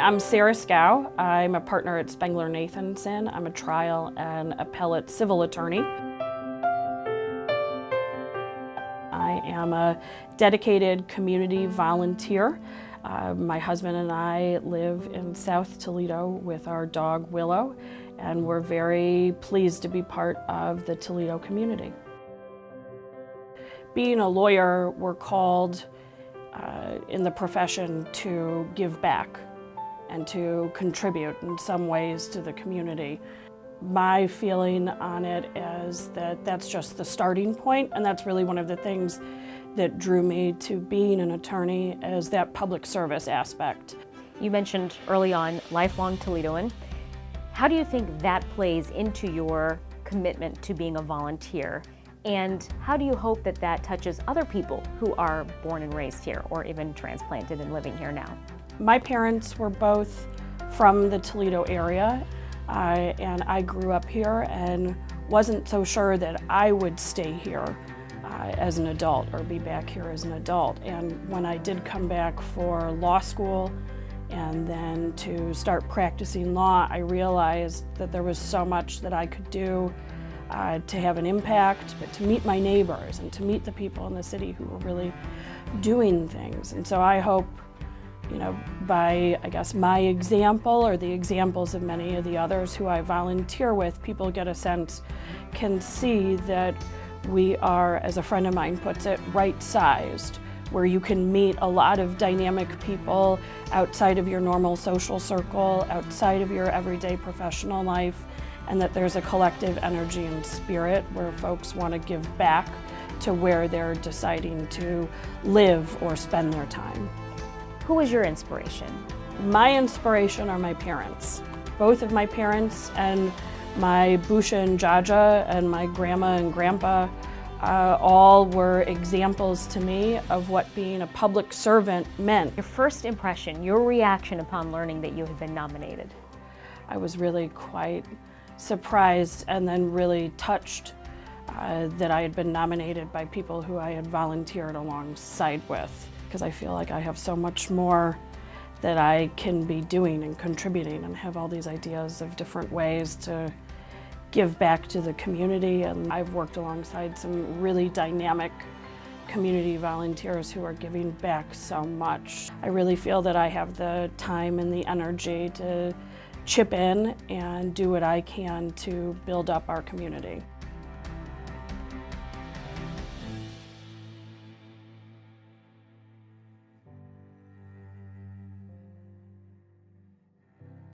I'm Sarah Skow. I'm a partner at Spengler Nathanson. I'm a trial and appellate civil attorney. I am a dedicated community volunteer. My husband and I live in South Toledo with our dog Willow, and we're very pleased to be part of the Toledo community. Being a lawyer, we're called in the profession to give back and to contribute in some ways to the community. My feeling on it is that that's just the starting point, and that's really one of the things that drew me to being an attorney, is that public service aspect. You mentioned early on lifelong Toledoan. How do you think that plays into your commitment to being a volunteer? And how do you hope that that touches other people who are born and raised here or even transplanted and living here now? My parents were both from the Toledo area, and I grew up here and wasn't so sure that I would stay here as an adult or be back here as an adult. And when I did come back for law school and then to start practicing law, I realized that there was so much that I could do to have an impact, but to meet my neighbors and to meet the people in the city who were really doing things. And so I hope, by, my example or the examples of many of the others who I volunteer with, people get a sense, can see that we are, as a friend of mine puts it, right-sized, where you can meet a lot of dynamic people outside of your normal social circle, outside of your everyday professional life, and that there's a collective energy and spirit where folks want to give back to where they're deciding to live or spend their time. Who was your inspiration? My inspiration are my parents. Both of my parents, and my Busha and Jaja and my grandma and grandpa all were examples to me of what being a public servant meant. Your first impression, your reaction upon learning that you had been nominated? I was really quite surprised and then really touched that I had been nominated by people who I had volunteered alongside with, because I feel like I have so much more that I can be doing and contributing, and have all these ideas of different ways to give back to the community. And I've worked alongside some really dynamic community volunteers who are giving back so much. I really feel that I have the time and the energy to chip in and do what I can to build up our community.